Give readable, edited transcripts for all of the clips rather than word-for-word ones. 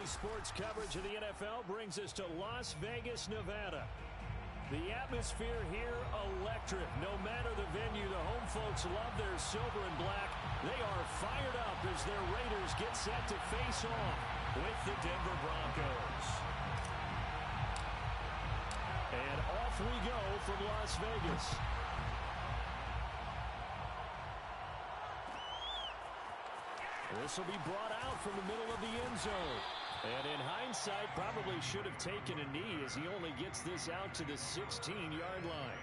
Daily sports coverage of the NFL brings us to Las Vegas, Nevada. The atmosphere here, electric. No matter the venue, the home folks love their silver and black. They are fired up as their Raiders get set to face off with the Denver Broncos. And off we go from Las Vegas. This will be brought out from the middle of the end zone. And in hindsight, probably should have taken a knee as he only gets this out to the 16-yard line.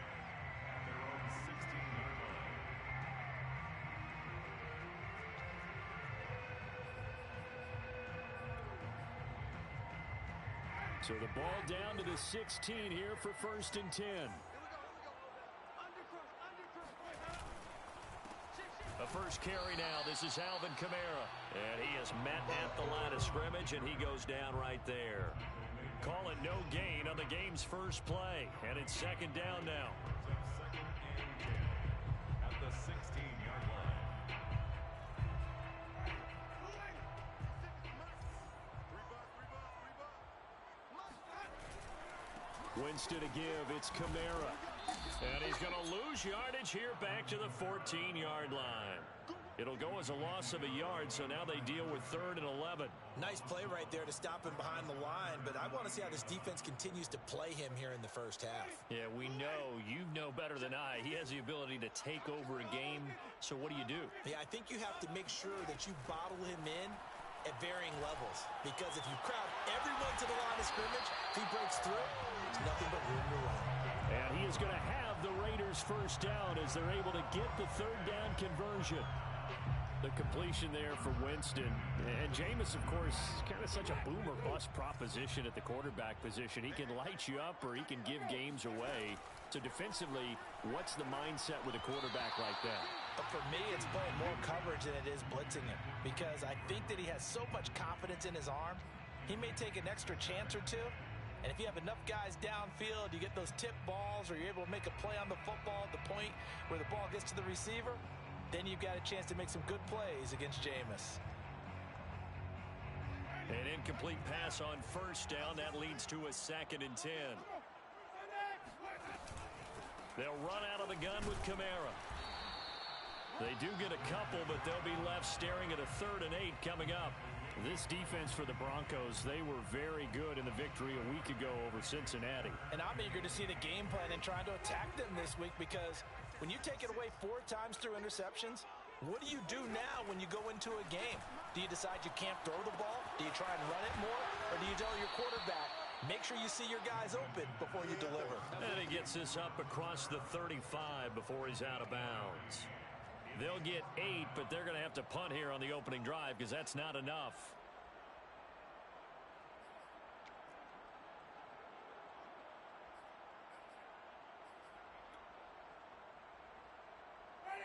So the ball down to the 16 here for 1st and 10. The first carry now. This is Alvin Kamara. And he is met at the line of scrimmage, and he goes down right there. Call it no gain on the game's first play. And it's 2nd down now. Second and 10 at the 16-yard line. Winston to give. It's Kamara. And he's going to lose yardage here back to the 14-yard line. It'll go as a loss of a yard, so now they deal with 3rd and 11. Nice play right there to stop him behind the line, but I want to see how this defense continues to play him here in the first half. Yeah, we know. You know better than I. He has the ability to take over a game, so what do? Yeah, I think you have to make sure that you bottle him in at varying levels, because if you crowd everyone to the line of scrimmage, if he breaks through, it's nothing but room to run. And he is going to have the Raiders first down as they're able to get the 3rd down conversion. The completion there for Winston. And Jameis, of course, is kind of such a boom or bust proposition at the quarterback position. He can light you up or he can give games away. So defensively, what's the mindset with a quarterback like that? For me, it's playing more coverage than it is blitzing him, because I think that he has so much confidence in his arm. He may take an extra chance or two. And if you have enough guys downfield, you get those tip balls, or you're able to make a play on the football at the point where the ball gets to the receiver, then you've got a chance to make some good plays against Jameis. An incomplete pass on 1st down. That leads to a 2nd and 10. They'll run out of the gun with Kamara. They do get a couple, but they'll be left staring at a 3rd and 8 coming up. This defense for the Broncos, they were very good in the victory a week ago over Cincinnati. And I'm eager to see the game plan and trying to attack them this week, because when you take it away 4 times through interceptions, what do you do now when you go into a game? Do you decide you can't throw the ball? Do you try and run it more? Or do you tell your quarterback, make sure you see your guys open before you deliver? And he gets this up across the 35 before he's out of bounds. They'll get 8, but they're going to have to punt here on the opening drive because that's not enough.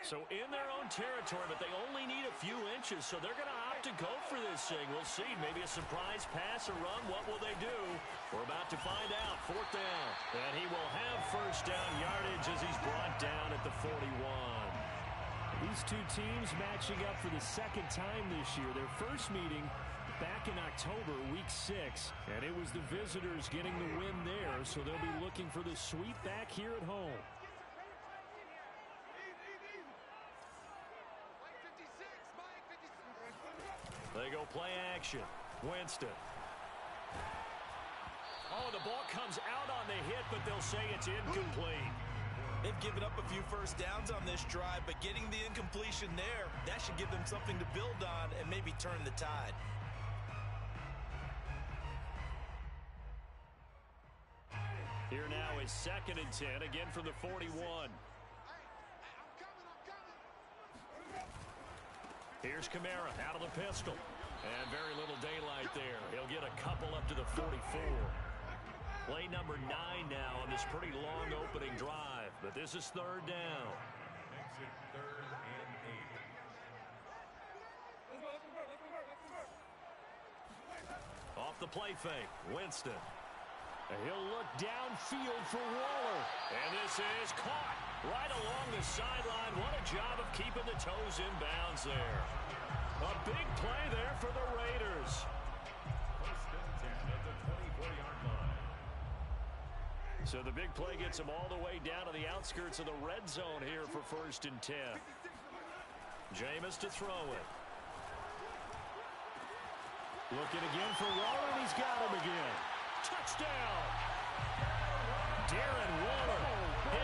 So in their own territory, but they only need a few inches, so they're going to opt to go for this thing. We'll see. Maybe a surprise pass, a run. What will they do? We're about to find out. 4th down. And he will have 1st down yardage as he's brought down at the 41. These two teams matching up for the 2nd time this year. Their first meeting back in October, week 6. And it was the visitors getting the win there, so they'll be looking for the sweep back here at home. They go play action. Winston. Oh, the ball comes out on the hit, but they'll say it's incomplete. They've given up a few 1st downs on this drive, but getting the incompletion there, that should give them something to build on and maybe turn the tide. Here now is 2nd and 10, again from the 41. Here's Kamara out of the pistol. And very little daylight there. He'll get a couple up to the 44. Play number 9 now on this pretty long opening drive. But this is 3rd down. Makes it 3rd and 8. Off the play fake, Winston. He'll look downfield for Waller. And this is caught right along the sideline. What a job of keeping the toes in bounds there. A big play there for the Raiders. So the big play gets him all the way down to the outskirts of the red zone here for 1st and 10. Jameis to throw it. Looking again for Waller, and he's got him again. Touchdown! Darren Waller,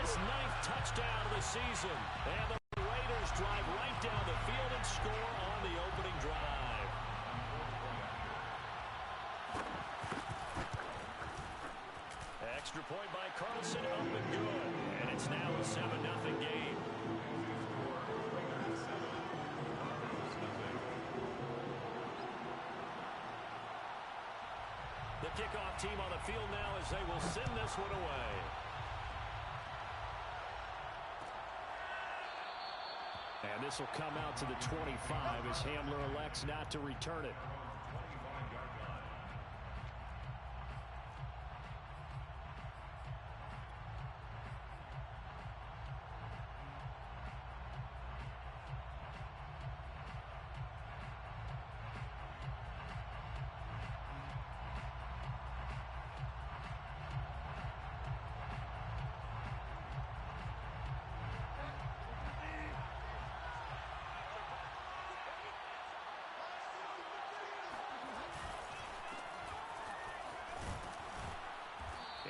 his 9th touchdown of the season. And the Raiders drive right down the field and score on the opening drive. Extra point by Carlson, up and good. And it's now a 7-0 game. The kickoff team on the field now as they will send this one away. And this will come out to the 25 as Hamler elects not to return it.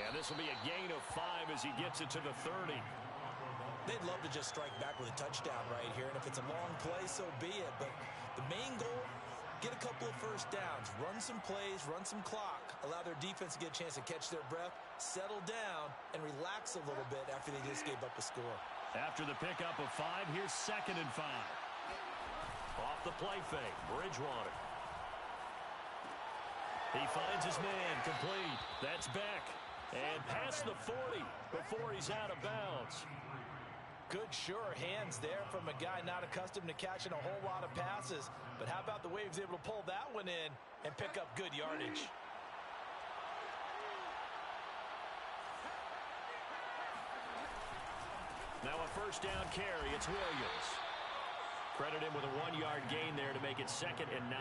And this will be a gain of 5 as he gets it to the 30. They'd love to just strike back with a touchdown right here, and if it's a long play, so be it. But the main goal, get a couple of first downs, run some plays, run some clock, allow their defense to get a chance to catch their breath, settle down, and relax a little bit after they just gave up a score. After the pickup of 5, here's 2nd and 5. Off the play fake, Bridgewater. He finds his man, complete. That's Beck. And past the 40 before he's out of bounds. Good, sure hands there from a guy not accustomed to catching a whole lot of passes. But how about the way he was able to pull that one in and pick up good yardage? Now a first down carry. It's Williams. Credit him with a 1-yard gain there to make it 2nd and 9.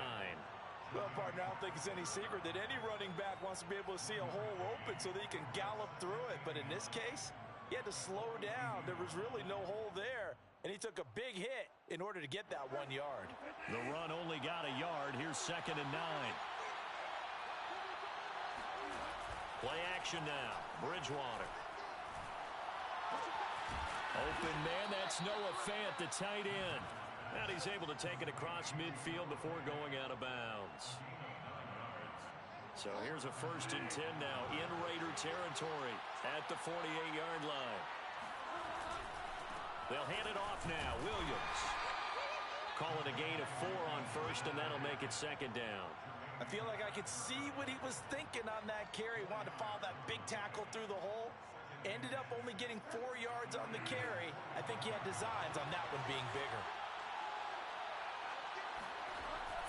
Well, partner, I don't think it's any secret that any running back wants to be able to see a hole open so that he can gallop through it. But in this case, he had to slow down. There was really no hole there, and he took a big hit in order to get that 1 yard. The run only got a yard. Here's 2nd and 9. Play action now. Bridgewater. Open man, that's Noah Fant, the tight end. And he's able to take it across midfield before going out of bounds. So here's a 1st and 10 now in Raider territory at the 48-yard line. They'll hand it off now. Williams. Call it a gain of 4 on 1st, and that'll make it 2nd down. I feel like I could see what he was thinking on that carry. He wanted to follow that big tackle through the hole. Ended up only getting 4 yards on the carry. I think he had designs on that one being bigger.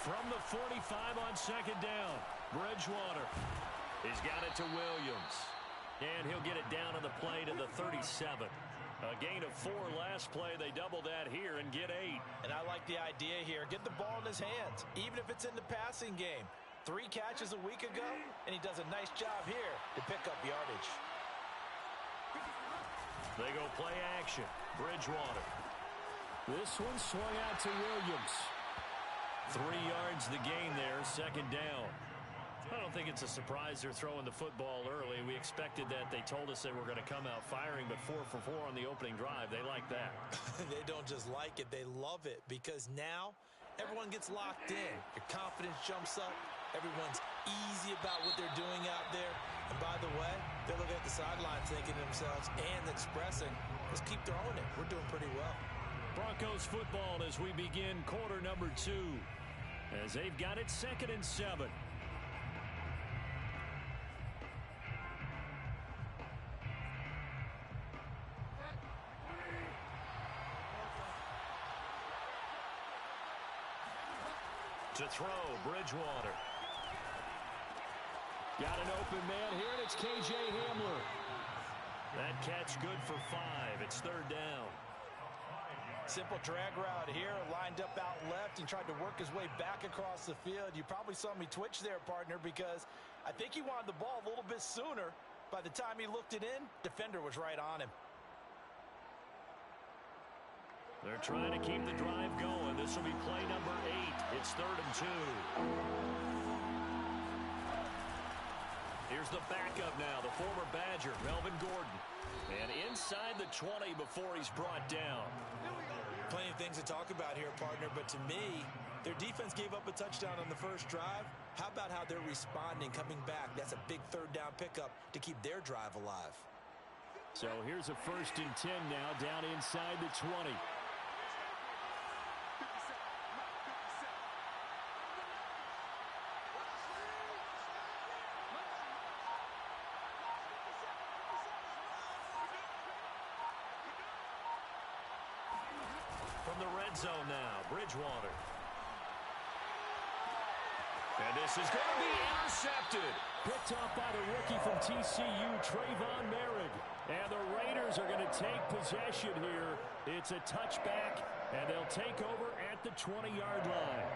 From the 45 on 2nd down, Bridgewater. He's got it to Williams. And he'll get it down on the play to the 37. A gain of 4 last play. They double that here and get 8. And I like the idea here. Get the ball in his hands, even if it's in the passing game. 3 catches a week ago, and he does a nice job here to pick up yardage. They go play action. Bridgewater. This one swung out to Williams. 3 yards the gain there, 2nd down. I don't think it's a surprise they're throwing the football early. We expected that. They told us they were going to come out firing, but 4 for 4 on the opening drive. They like that. They don't just like it, they love it, because now everyone gets locked in. Your confidence jumps up. Everyone's easy about what they're doing out there. And by the way, they're looking at the sidelines thinking to themselves and expressing, let's keep throwing it. We're doing pretty well. Broncos football as we begin quarter number 2. As they've got it 2nd and 7. To throw, Bridgewater. Got an open man here, and it's K.J. Hamler. That catch good for 5. It's 3rd down. Simple drag route here, lined up out left and tried to work his way back across the field. You probably saw me twitch there, partner, because I think he wanted the ball a little bit sooner, By the time he looked it in, defender was right on him. They're trying to keep the drive going. This will be play number 8. It's 3rd and 2. Here's the backup now, the former Badger, Melvin Gordon. And inside the 20 before he's brought down. Plenty of things to talk about here, partner, but to me, their defense gave up a touchdown on the first drive. How about how they're responding, coming back? That's a big 3rd down pickup to keep their drive alive. So here's a 1st and 10 now, down inside the 20. From the red zone now, Bridgewater. And this is going to be intercepted. Picked off by the rookie from TCU, Trayvon Merrick. And the Raiders are going to take possession here. It's a touchback, and they'll take over at the 20-yard line.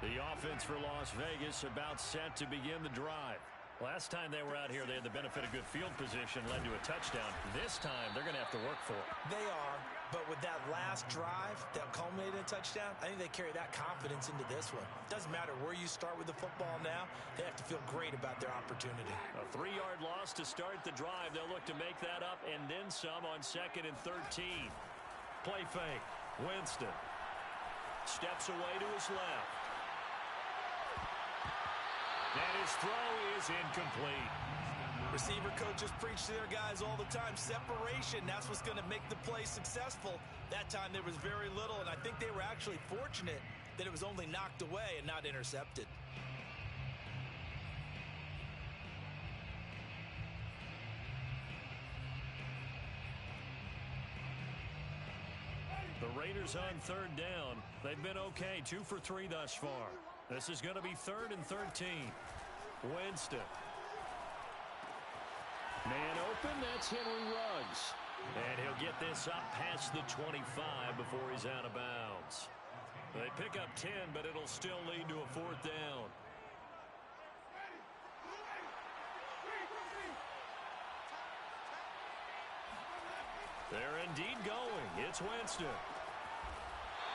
The offense for Las Vegas about set to begin the drive. Last time they were out here, they had the benefit of good field position, led to a touchdown. This time, they're going to have to work for it. They are, but with that last drive that culminated in a touchdown, I think they carry that confidence into this one. Doesn't matter where you start with the football now, they have to feel great about their opportunity. A 3-yard loss to start the drive. They'll look to make that up and then some on 2nd and 13. Play fake. Winston steps away to his left. And his throw is incomplete. Receiver coaches preach to their guys all the time. Separation, that's what's going to make the play successful. That time there was very little, and I think they were actually fortunate that it was only knocked away and not intercepted. The Raiders on 3rd down. They've been okay, 2 for 3 thus far. This is going to be 3rd and 13. Winston. Man open, that's Henry Ruggs. And he'll get this up past the 25 before he's out of bounds. They pick up 10, but it'll still lead to a 4th down. They're indeed going. It's Winston.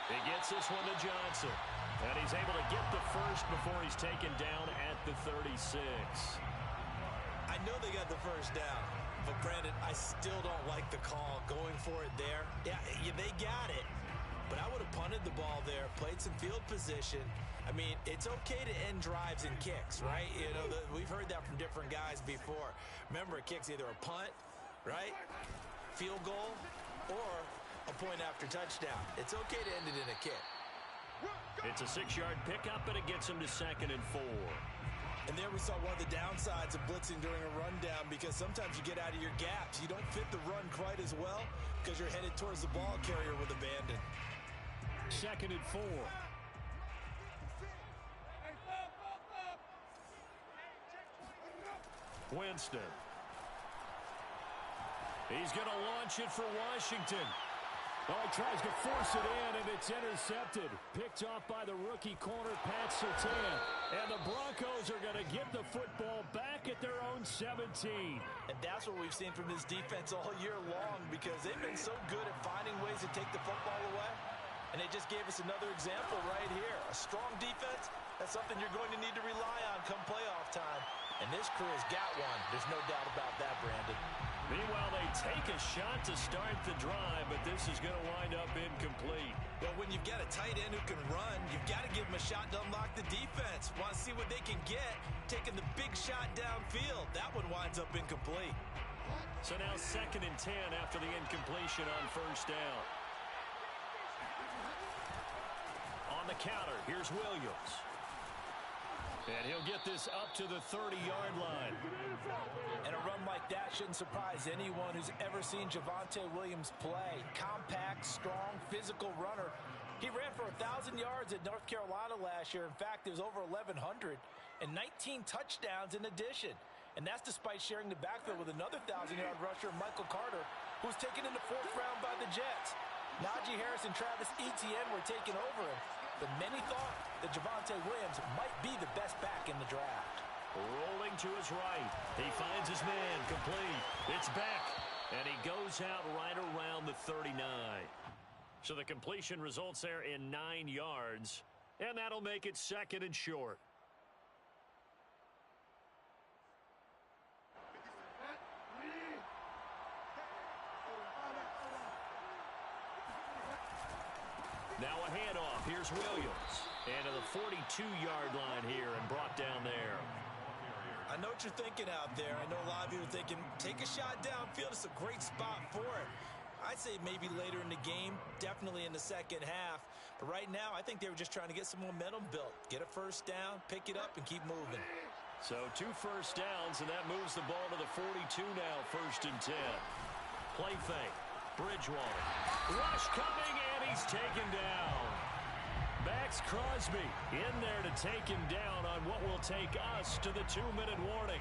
He gets this one to Johnson. And he's able to get the first before he's taken down at the 36. I know they got the first down, but Brandon, I still don't like the call going for it there. Yeah, they got it, but I would have punted the ball there, played some field position. I mean, it's okay to end drives and kicks, right? You know, we've heard that from different guys before. Remember, a kick's either a punt, right, field goal, or a point after touchdown. It's okay to end it in a kick. It's a 6-yard pickup, and it gets him to 2nd and 4. And there we saw one of the downsides of blitzing during a rundown, because sometimes you get out of your gaps. You don't fit the run quite as well because you're headed towards the ball carrier with abandon. 2nd and 4. Winston. He's going to launch it for Washington. Oh, he tries to force it in, and it's intercepted. Picked off by the rookie corner, Pat Surtain. And the Broncos are going to get the football back at their own 17. And that's what we've seen from this defense all year long, because they've been so good at finding ways to take the football away. And they just gave us another example right here. A strong defense, that's something you're going to need to rely on come playoff time. And this crew has got one. There's no doubt about that, Brandon. Meanwhile, they take a shot to start the drive, but this is going to wind up incomplete. Well, when you've got a tight end who can run, you've got to give him a shot to unlock the defense. Want to see what they can get, taking the big shot downfield. That one winds up incomplete. So now 2nd and 10 after the incompletion on 1st down. On the counter, here's Williams. And he'll get this up to the 30-yard line. And a run like that shouldn't surprise anyone who's ever seen Javonte Williams play. Compact, strong, physical runner. He ran for 1,000 yards at North Carolina last year. In fact, it was over 1,100 and 19 touchdowns in addition. And that's despite sharing the backfield with another 1,000-yard rusher, Michael Carter, who was taken in the 4th round by the Jets. Najee Harris and Travis Etienne were taking over him. but many thought that Javonte Williams might be the best back in the draft. Rolling to his right. He finds his man complete. It's Beck. And he goes out right around the 39. So the completion results there in 9 yards. And that'll make it 2nd and short. Now a handoff. Here's Williams. And to the 42-yard line here and brought down there. I know what you're thinking out there. I know a lot of you are thinking, take a shot downfield. It's a great spot for it. I'd say maybe later in the game, definitely in the second half. But right now, I think they were just trying to get some momentum built. Get a first down, pick it up, and keep moving. So 2 first downs, and that moves the ball to the 42 now, 1st and 10. Play fake. Bridgewater. Rush coming, and he's taken down. Max Crosby in there to take him down on what will take us to the 2-minute warning.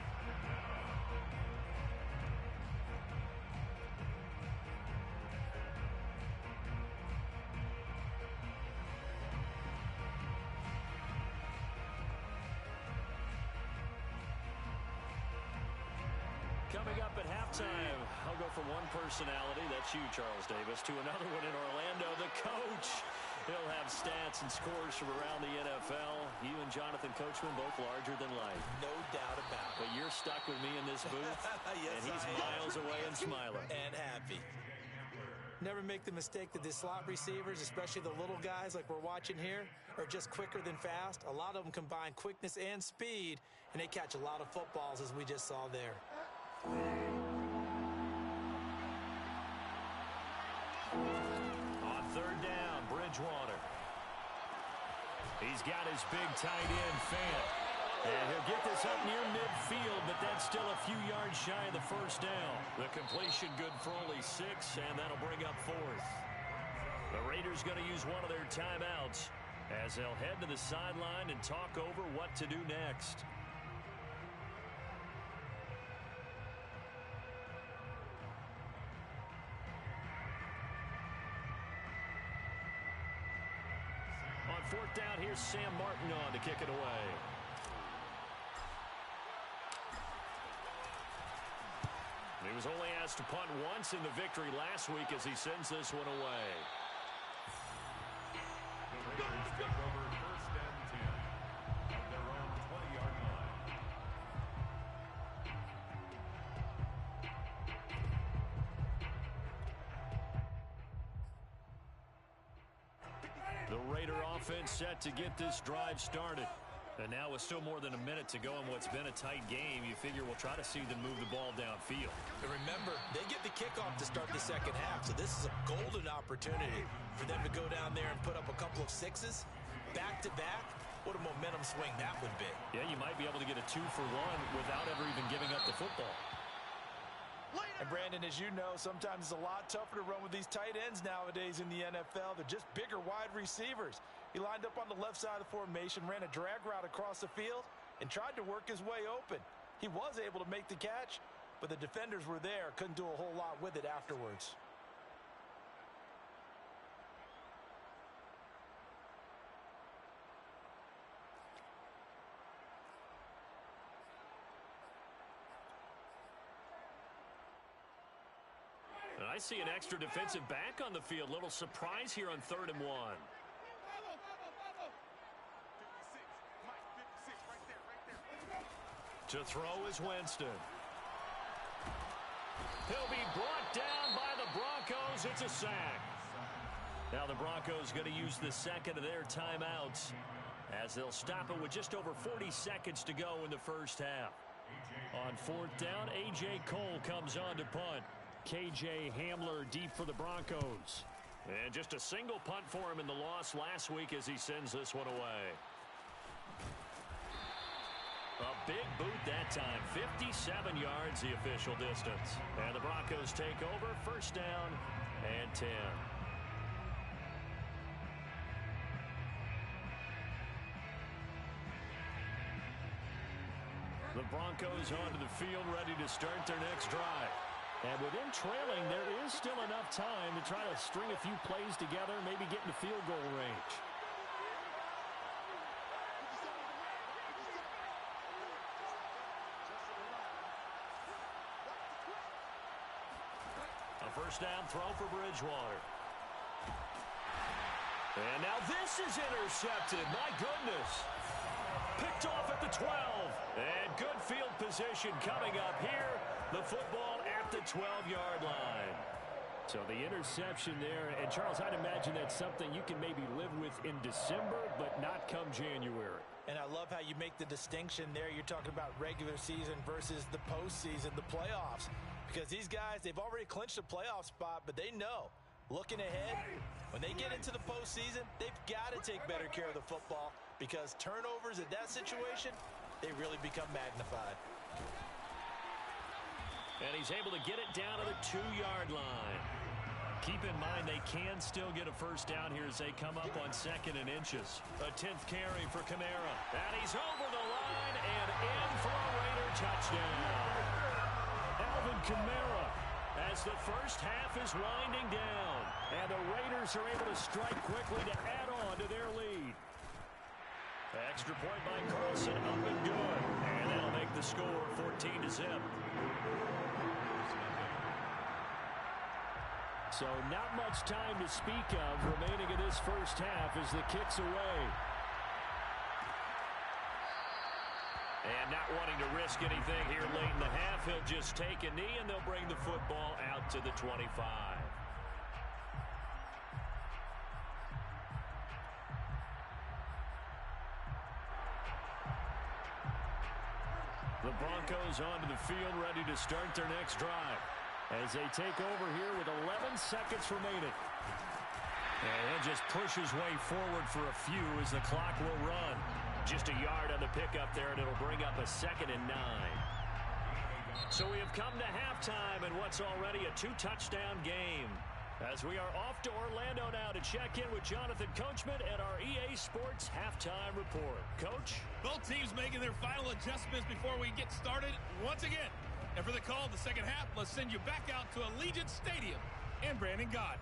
Coming up at halftime, I'll go from one personality, that's you, Charles Davis, to another one in Orlando, the coach. He'll have stats and scores from around the NFL. You and Jonathan Coachman, both larger than life. No doubt about it. But you're stuck with me in this booth, yes, and he's miles away and smiling. And happy. Never make the mistake that the slot receivers, especially the little guys like we're watching here, are just quicker than fast. A lot of them combine quickness and speed, and they catch a lot of footballs, as we just saw there. On 3rd down, Bridgewater. He's got his big tight end, Fant. And he'll get this up near midfield, but that's still a few yards shy of the first down. The completion good for only 6, and that'll bring up 4th. The Raiders going to use one of their timeouts as they'll head to the sideline and talk over what to do next. On 4th down, here's Sam Martin on to kick it away. He was only asked to punt once in the victory last week as he sends this one away. The Raiders take over 1st and 10 at their own 20-yard line. The Raider offense set to get this drive started. And now with still more than a minute to go in what's been a tight game, you figure we'll try to see them move the ball downfield. And remember, they get the kickoff to start the second half, so this is a golden opportunity for them to go down there and put up a couple of 6s back-to-back. What a momentum swing that would be. Yeah, you might be able to get a 2-for-1 without ever even giving up the football. And Brandon, as you know, sometimes it's a lot tougher to run with these tight ends nowadays in the NFL. They're just bigger wide receivers. He lined up on the left side of the formation, ran a drag route across the field, and tried to work his way open. He was able to make the catch, but the defenders were there, couldn't do a whole lot with it afterwards. And I see an extra defensive back on the field. Little surprise here on 3rd and 1. To throw is Winston. He'll be brought down by the Broncos. It's a sack. Now the Broncos going to use the second of their timeouts as they'll stop it with just over 40 seconds to go in the first half. On 4th down, A.J. Cole comes on to punt. K.J. Hamler deep for the Broncos. And just a single punt for him in the loss last week as he sends this one away. A big boot that time. 57 yards the official distance. And the Broncos take over. 1st down and 10. The Broncos onto the field ready to start their next drive. And with them trailing, there is still enough time to try to string a few plays together, maybe get into field goal range. first down throw for Bridgewater. And now this is intercepted. My goodness. Picked off at the 12. And good field position coming up here. The football at the 12-yard line. So the interception there. And, Charles, I'd imagine that's something you can maybe live with in December, but not come January. And I love how you make the distinction there. You're talking about regular season versus the postseason, the playoffs. Because these guys, they've already clinched a playoff spot, but they know, looking ahead, when they get into the postseason, they've got to take better care of the football because turnovers in that situation, they really become magnified. And he's able to get it down to the 2-yard line. Keep in mind they can still get a first down here as they come up on 2nd and inches. A 10th carry for Kamara. And he's over the line and in for a Raider touchdown. Alvin Kamara as the first half is winding down. And the Raiders are able to strike quickly to add on to their lead. Extra point by Carlson, up and good. And that'll make the score 14-0. So not much time to speak of remaining in this first half as the kick's away. And not wanting to risk anything here late in the half, he'll just take a knee and they'll bring the football out to the 25. The Broncos onto the field, ready to start their next drive as they take over here with 11 seconds remaining. And he'll just push his way forward for a few as the clock will run. Just a yard on the pickup there, and it'll bring up a 2nd and 9. So we have come to halftime in what's already a 2-touchdown game. As we are off to Orlando now to check in with Jonathan Coachman at our EA Sports Halftime Report. Coach? Both teams making their final adjustments before we get started once again. And for the call of the second half, let's send you back out to Allegiant Stadium and Brandon Gott.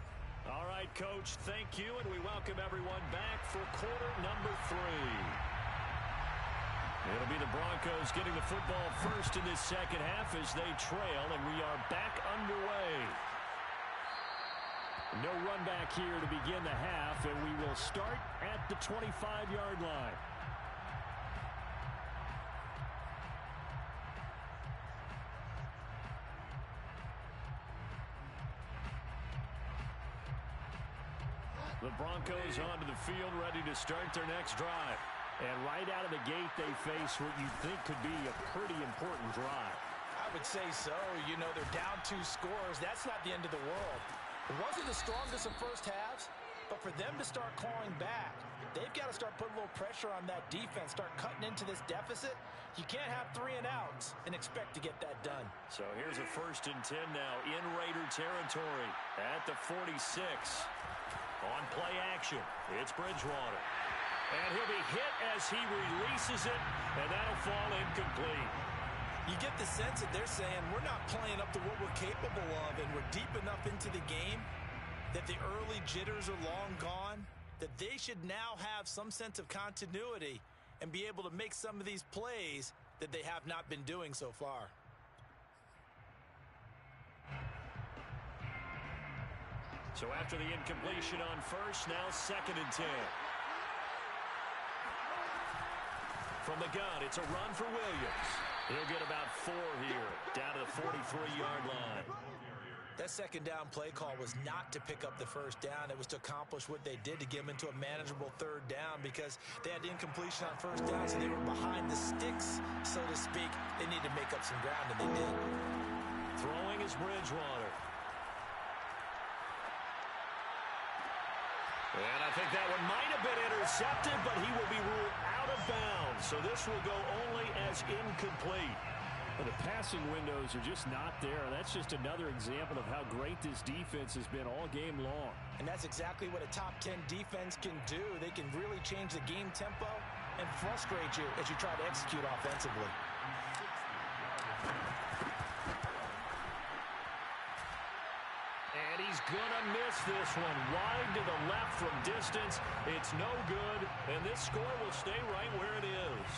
All right, Coach, thank you, and we welcome everyone back for quarter number 3. It'll be the Broncos getting the football first in this second half as they trail, and we are back underway. No run back here to begin the half, and we will start at the 25-yard line. The Broncos onto the field, ready to start their next drive. And right out of the gate, they face what you think could be a pretty important drive. I would say so. You know, they're down 2 scores. That's not the end of the world. It wasn't the strongest of first halves, but for them to start clawing back, they've got to start putting a little pressure on that defense, start cutting into this deficit. You can't have 3 and outs and expect to get that done. So here's a 1st and 10 now in Raider territory at the 46. On play action, it's Bridgewater. And he'll be hit as he releases it, and that'll fall incomplete. You get the sense that they're saying we're not playing up to what we're capable of, and we're deep enough into the game that the early jitters are long gone, that they should now have some sense of continuity and be able to make some of these plays that they have not been doing so far. So after the incompletion on first, now 2nd and 10. From the gun, it's a run for Williams. He'll get about 4 here, down to the 43-yard line. That 2nd down play call was not to pick up the 1st down. It was to accomplish what they did to get them into a manageable 3rd down because they had the incompletion on 1st down, so they were behind the sticks, so to speak. They needed to make up some ground, and they did. Throwing is Bridgewater. And I think that one might have been intercepted, but he will be ruled out of bounds. So this will go only as incomplete. Well, the passing windows are just not there. That's just another example of how great this defense has been all game long. And that's exactly what a top 10 defense can do. They can really change the game tempo and frustrate you as you try to execute offensively. And he's gonna miss this one. Wide to the left from distance. It's no good, and this score will stay right where it is.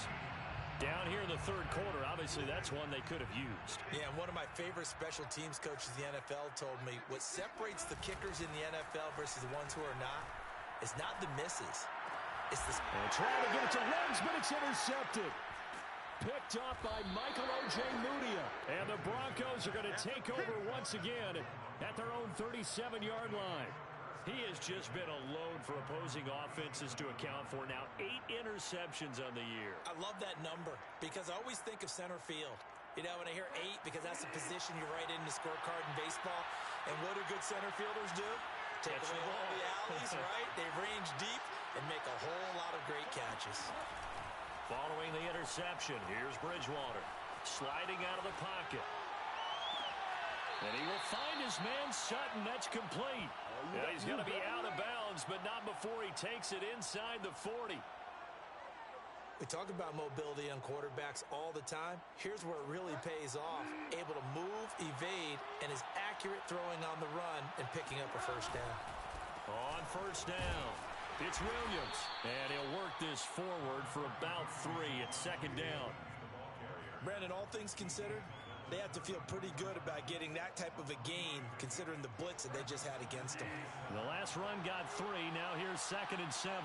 Down here in the third quarter, obviously that's one they could have used. Yeah, and one of my favorite special teams coaches in the NFL told me what separates the kickers in the NFL versus the ones who are not is not the misses. It's the... And trying to get it to Ruggs, but it's intercepted. Picked off by Michael Ojemudia. And the Broncos are going to take over once again at their own 37-yard line. He has just been a load for opposing offenses to account for. Now 8 interceptions on the year. I love that number because I always think of center field. You know, when I hear 8, because that's the position you write in the scorecard in baseball. And what do good center fielders do? Take away all the alleys, right? They range deep and make a whole lot of great catches. Following the interception, here's Bridgewater. Sliding out of the pocket. And he will find his man Sutton. That's complete. Yeah, he's going to be out of bounds, but not before he takes it inside the 40. We talk about mobility on quarterbacks all the time. Here's where it really pays off. Able to move, evade, and is accurate throwing on the run and picking up a first down. On first down, it's Williams. And he'll work this forward for about 3 at second down. Brandon, all things considered, they have to feel pretty good about getting that type of a gain considering the blitz that they just had against them. The last run got 3. Now here's 2nd and 7.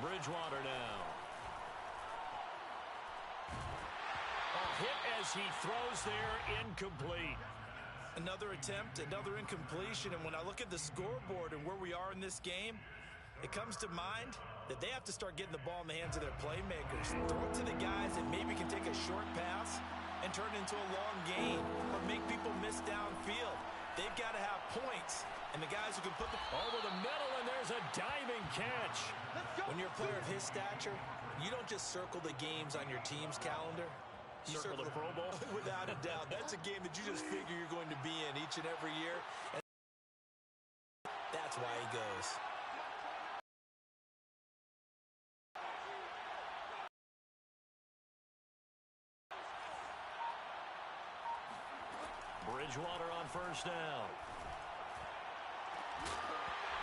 Bridgewater now. A hit as he throws there, incomplete. Another attempt, another incompletion, and when I look at the scoreboard and where we are in this game, it comes to mind that they have to start getting the ball in the hands of their playmakers. Throw it to the guys that maybe can take a short pass and turn it into a long gain or make people miss downfield. They've got to have points, and the guys who can put the over the middle, and there's a diving catch. When you're a player of his stature, you don't just circle the games on your team's calendar. You circle the Pro Bowl? Without a doubt. That's a game that you just figure you're going to be in each and every year. And that's why he goes. Bridgewater on first down.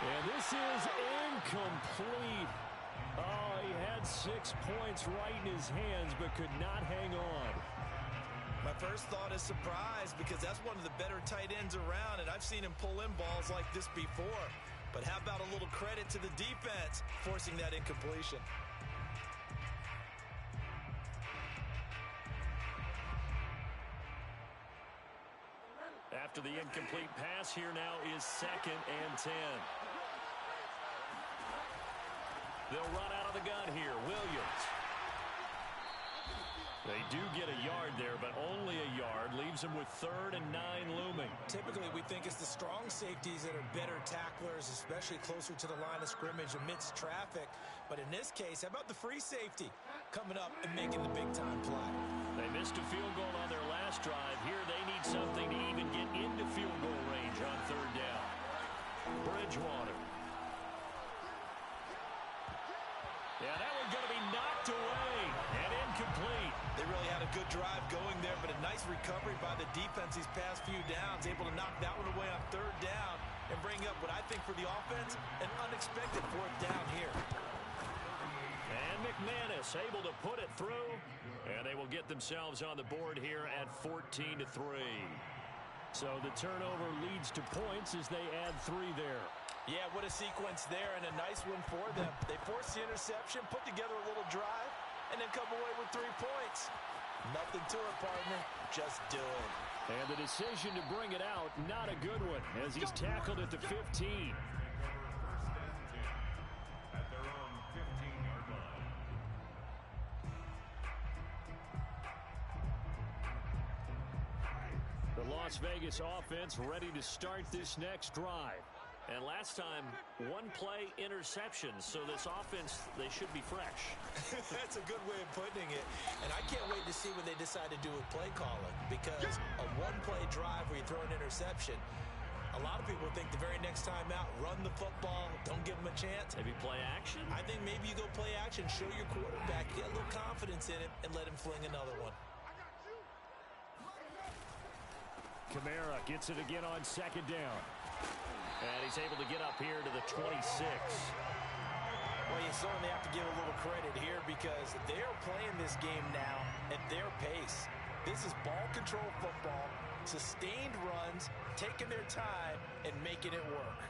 And this is incomplete. Oh, he had 6 points right in his hands, but could not hang on. My first thought is surprise because that's one of the better tight ends around, and I've seen him pull in balls like this before. But how about a little credit to the defense forcing that incompletion? After the incomplete pass, here now is 2nd and 10. They'll run out of the gun here. Williams. They do get a yard there, but only a yard. Leaves them with 3rd and 9 looming. Typically, we think it's the strong safeties that are better tacklers, especially closer to the line of scrimmage amidst traffic. But in this case, how about the free safety coming up and making the big-time play? They missed a field goal on their last drive. Here they need something to even get into field goal range on 3rd down. Bridgewater. Yeah, that one's going to be knocked away and incomplete. They really had a good drive going there, but a nice recovery by the defense these past few downs, able to knock that one away on 3rd down and bring up what I think for the offense, an unexpected 4th down here. And McManus able to put it through, and they will get themselves on the board here at 14-3. So the turnover leads to points as they add 3 there. Yeah, what a sequence there, and a nice one for them. They forced the interception, put together a little drive, and then come away with 3 points. Nothing to it, partner. Just do it. And the decision to bring it out, not a good one, as he's tackled at the 15. At their own 15-yard line. The Las Vegas offense ready to start this next drive. And last time, 1-play interceptions, so this offense, they should be fresh. That's a good way of putting it. And I can't wait to see what they decide to do with play calling, because a 1-play drive where you throw an interception, a lot of people think the very next time out, run the football, don't give them a chance. Maybe play action? I think maybe you go play action, show your quarterback, get a little confidence in it, and let him fling another one. Kamara gets it again on 2nd down. And he's able to get up here to the 26. Well, you certainly have to give a little credit here because they're playing this game now at their pace. This is ball control football, sustained runs, taking their time, and making it work.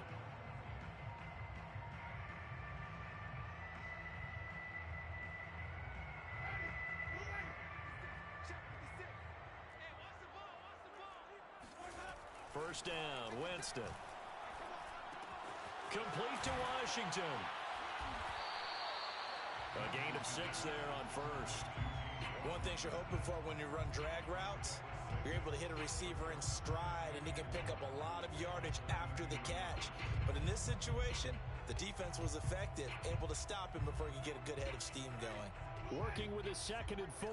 First down, Winston. Complete to Washington. A gain of 6 there on first. One thing you're hoping for when you run drag routes, you're able to hit a receiver in stride, and he can pick up a lot of yardage after the catch. But in this situation, the defense was effective, able to stop him before he could get a good head of steam going. Working with a 2nd and 4.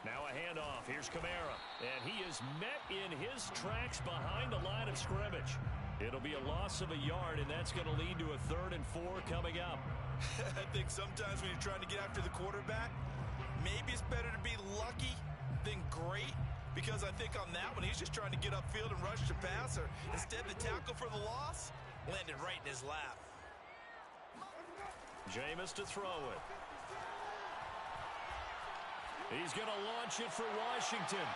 Now a handoff. Here's Kamara. And he is met in his tracks behind the line of scrimmage. It'll be a loss of a yard, and that's going to lead to a 3rd and 4 coming up. I think sometimes when you're trying to get after the quarterback, maybe it's better to be lucky than great, because I think on that one, he's just trying to get upfield and rush the passer. Instead, the tackle for the loss landed right in his lap. Jameis to throw it. He's going to launch it for Washington.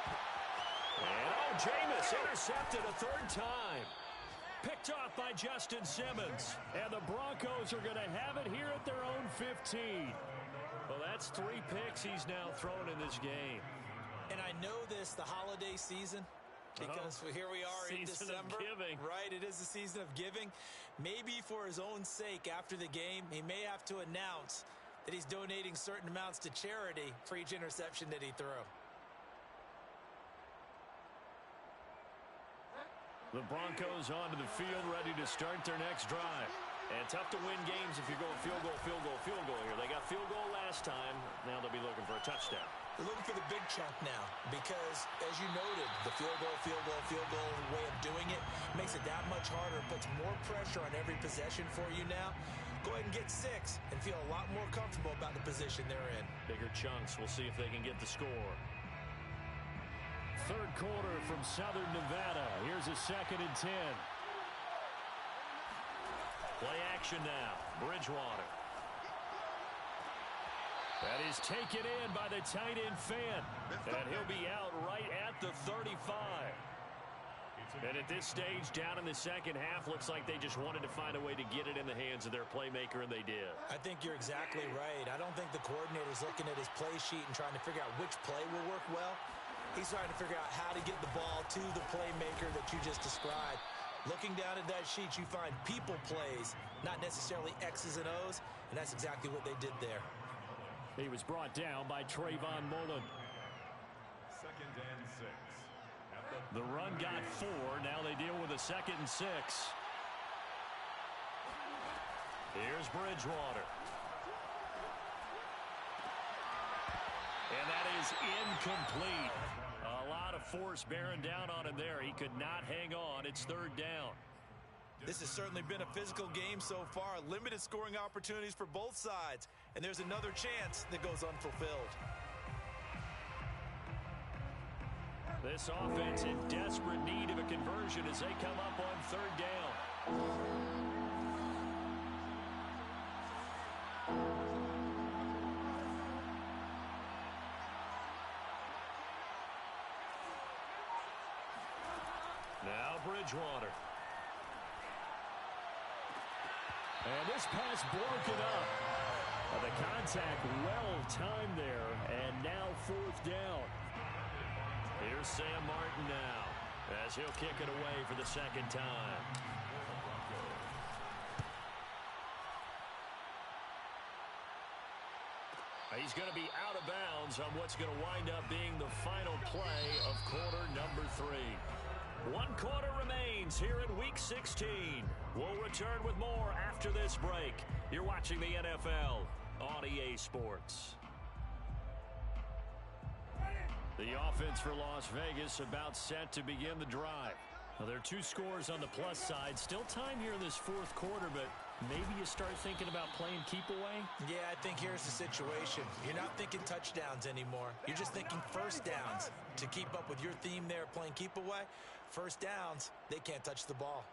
And, Jameis intercepted a 3rd time. Picked off by Justin Simmons. And the Broncos are going to have it here at their own 15. Well, that's 3 picks he's now thrown in this game. And I know this, the holiday season, because here we are in December. Season of giving. Right, it is the season of giving. Maybe for his own sake after the game, he may have to announce that he's donating certain amounts to charity for each interception that he threw. The Broncos onto the field, ready to start their next drive. And tough to win games if you're going field goal here. They got field goal last time. Now they'll be looking for a touchdown. They're looking for the big chunk now because, as you noted, the field goal way of doing it makes it that much harder, puts more pressure on every possession for you now. Go ahead and get 6 and feel a lot more comfortable about the position they're in. Bigger chunks. We'll see if they can get the score. 3rd quarter from Southern Nevada. Here's a 2nd and 10. Play action now. Bridgewater. That is taken in by the tight end Fant. And he'll be out right at the 35. And at this stage, down in the second half, looks like they just wanted to find a way to get it in the hands of their playmaker, and they did. I think you're exactly right. I don't think the coordinator's looking at his play sheet and trying to figure out which play will work well. He's trying to figure out how to get the ball to the playmaker that you just described. Looking down at that sheet, you find people plays, not necessarily X's and O's, and that's exactly what they did there. He was brought down by Trayvon Mullen. 2nd and 6. The run got 4. Now they deal with a 2nd and 6. Here's Bridgewater. And that is incomplete. A lot of force bearing down on him there. He could not hang on. It's 3rd down. This has certainly been a physical game so far. Limited scoring opportunities for both sides. And there's another chance that goes unfulfilled. This offense in desperate need of a conversion as they come up on 3rd down. Now Bridgewater. And this pass broken up. The contact well timed there, and now 4th down. Here's Sam Martin now as he'll kick it away for the 2nd time. He's going to be out of bounds on what's going to wind up being the final play of quarter number 3. 1 quarter remains here in Week 16. We'll return with more after this break. You're watching the NFL on EA Sports. The offense for Las Vegas about set to begin the drive. Well, there are 2 scores on the plus side. Still time here in this 4th quarter, but maybe you start thinking about playing keep away? Yeah, I think here's the situation. You're not thinking touchdowns anymore. You're just thinking first downs. To keep up with your theme there, playing keep away, first downs, they can't touch the ball.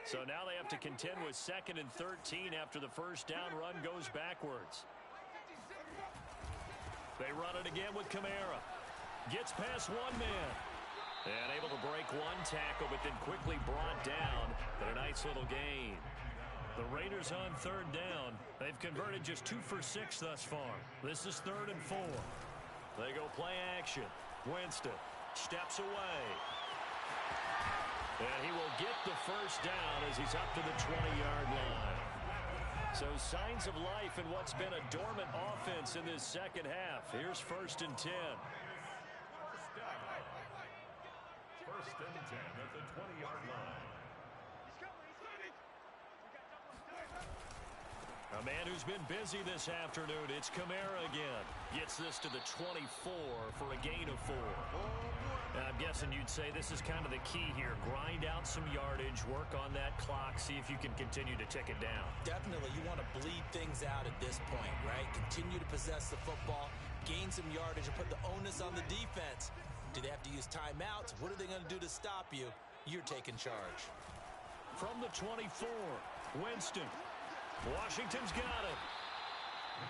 So now they have to contend with 2nd and 13 after the first down run goes backwards. They run it again with Kamara. Gets past one man. And able to break one tackle, but then quickly brought down. But a nice little gain. The Raiders on 3rd down. They've converted just 2 for 6 thus far. This is 3rd and 4. They go play action. Winston steps away. And he will get the first down as he's up to the 20-yard line. So signs of life in what's been a dormant offense in this second half. Here's 1st and 10. First and 10 at the 20-yard line. A man who's been busy this afternoon. It's Kamara again. Gets this to the 24 for a gain of 4. I'm guessing you'd say this is kind of the key here. Grind out some yardage, work on that clock, see if you can continue to tick it down. Definitely, you want to bleed things out at this point, right? Continue to possess the football, gain some yardage, and put the onus on the defense. Do they have to use timeouts? What are they going to do to stop you? You're taking charge. From the 24, Winston. Washington's got it.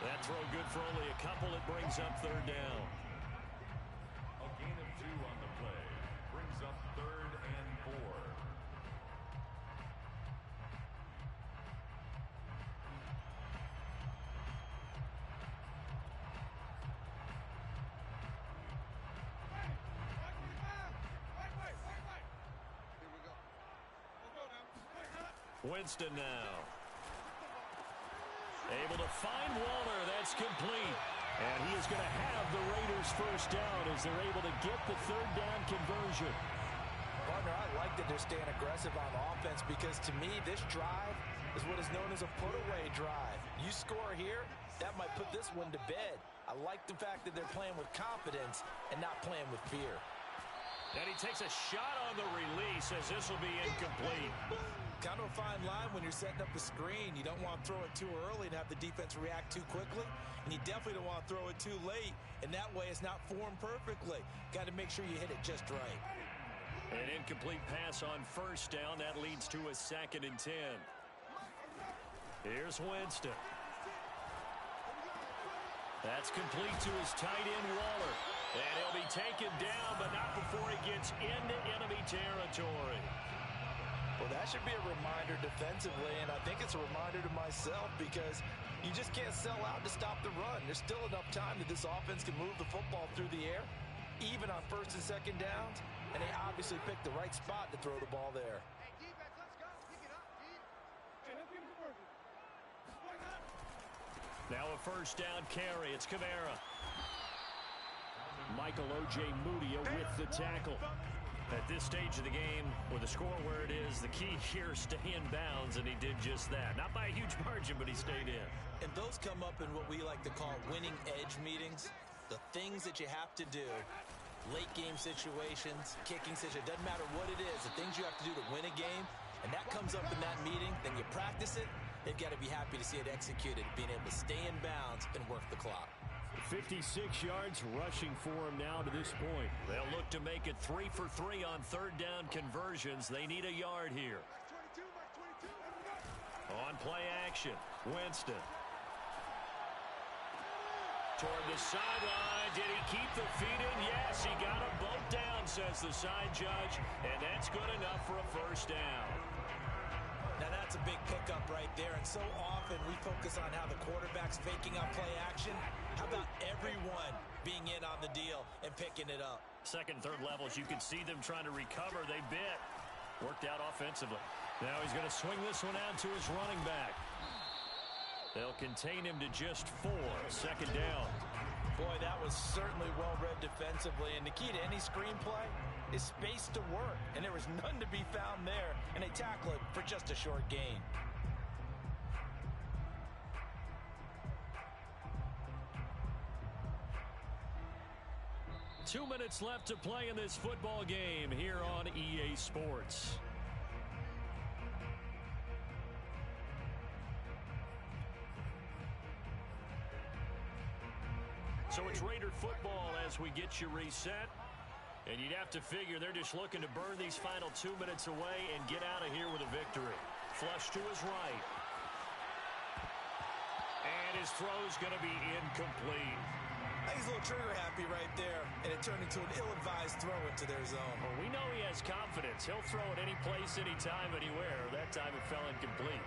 That throw good for only a couple. It brings up 3rd down. A gain of 2 on the play. Brings up 3rd and 4. Winston now. Able to find Waller. That's complete. And he is going to have the Raiders first down as they're able to get the 3rd down conversion. Partner, I like that they're staying aggressive on offense because to me, this drive is what is known as a put-away drive. You score here, that might put this one to bed. I like the fact that they're playing with confidence and not playing with fear. And he takes a shot on the release as this will be incomplete. Kind of a fine line when you're setting up a screen. You don't want to throw it too early and have the defense react too quickly. And you definitely don't want to throw it too late. And that way it's not formed perfectly. Got to make sure you hit it just right. An incomplete pass on first down. That leads to a 2nd and 10. Here's Winston. That's complete to his tight end, Waller. And he'll be taken down, but not before he gets into enemy territory. Well, that should be a reminder defensively, and I think it's a reminder to myself because you just can't sell out to stop the run. There's still enough time that this offense can move the football through the air, even on 1st and 2nd downs, and they obviously picked the right spot to throw the ball there. Now a first down carry. It's Kamara. Michael Ojemudia with the tackle. At this stage of the game, with the score where it is, the key here is stay in bounds, and he did just that. Not by a huge margin, but he stayed in. And those come up in what we like to call winning edge meetings. The things that you have to do, late game situations, kicking situations, doesn't matter what it is, the things you have to do to win a game, and that comes up in that meeting, then you practice it, they've got to be happy to see it executed, being able to stay in bounds and work the clock. 56 yards rushing for him now to this point. They'll look to make it 3 for 3 on 3rd down conversions. They need a yard here. On play action, Winston. Toward the sideline. Did he keep the feet in? Yes, he got them both down, says the side judge. And that's good enough for a first down. Now that's a big pickup right there, and so often we focus on how the quarterback's faking out play action. How about everyone being in on the deal and picking it up? 2nd, 3rd levels, you can see them trying to recover. They bit. Worked out offensively. Now he's going to swing this one out to his running back. They'll contain him to just 4. 2nd down. Boy, that was certainly well-read defensively, and the key to any screenplay is space to work, and there was none to be found there, and they tackle it for just a short gain. 2 minutes left to play in this football game here on EA Sports. So it's Raider football as we get you reset. And you'd have to figure they're just looking to burn these final 2 minutes away and get out of here with a victory. Flush to his right. And his throw's going to be incomplete. He's a little trigger happy right there, and it turned into an ill-advised throw into their zone. Well, we know he has confidence. He'll throw it any place, anytime, anywhere. That time it fell incomplete.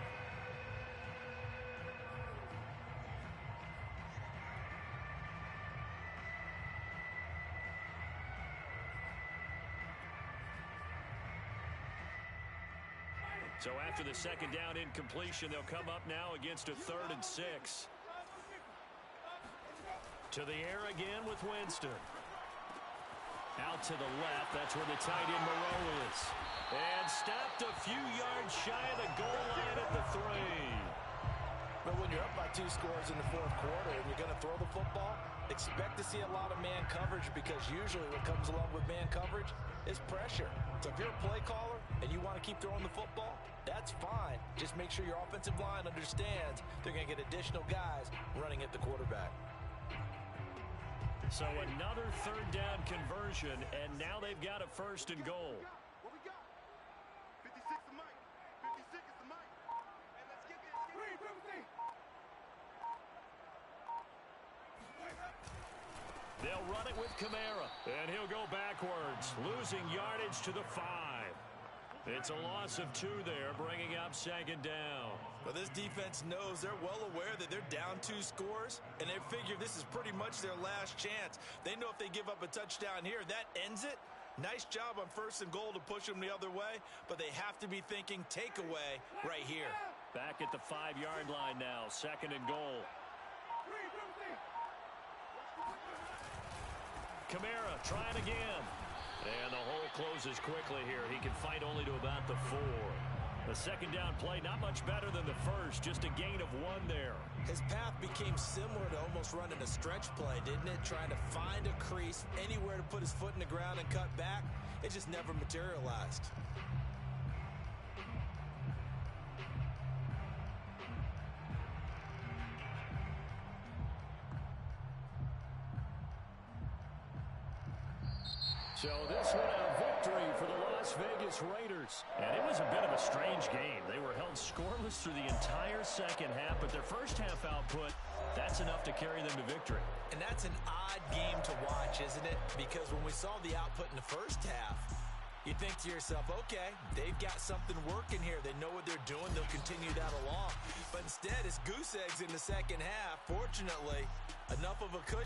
So after the second down incompletion, they'll come up now against a 3rd and 6. To the air again with Winston. Out to the left. That's where the tight end Moreau is. And stopped a few yards shy of the goal line at the 3. But when you're up by 2 scores in the 4th quarter and you're going to throw the football, expect to see a lot of man coverage, because usually what comes along with man coverage is pressure. So if you're a play caller and you want to keep throwing the football, that's fine. Just make sure your offensive line understands they're going to get additional guys running at the quarterback. So another 3rd down conversion, and now they've got a 1st and goal. What we got? 56 to Mike. 56 is to Mike. Hey, let's get this. They'll run it with Kamara, and he'll go backwards, losing yardage to the 5. It's a loss of 2 there, bringing up 2nd down. Well, this defense knows they're well aware that they're down 2 scores, and they figure this is pretty much their last chance. They know if they give up a touchdown here, that ends it. Nice job on 1st and goal to push them the other way, but they have to be thinking takeaway right here. Back at the 5-yard line now, 2nd and goal. Kamara trying again. And the hole closes quickly here. He can fight only to about the 4. The 2nd down play, not much better than the first, just a gain of 1 there. His path became similar to almost running a stretch play, didn't it? Trying to find a crease, anywhere to put his foot in the ground and cut back. It just never materialized. So this one a victory for the Las Vegas Raiders. And it was a bit of a strange game. They were held scoreless through the entire second half, but their first half output, that's enough to carry them to victory. And that's an odd game to watch, isn't it? Because when we saw the output in the first half, you think to yourself, okay, they've got something working here. They know what they're doing. They'll continue that along. But instead, it's goose eggs in the second half. Fortunately, enough of a cushion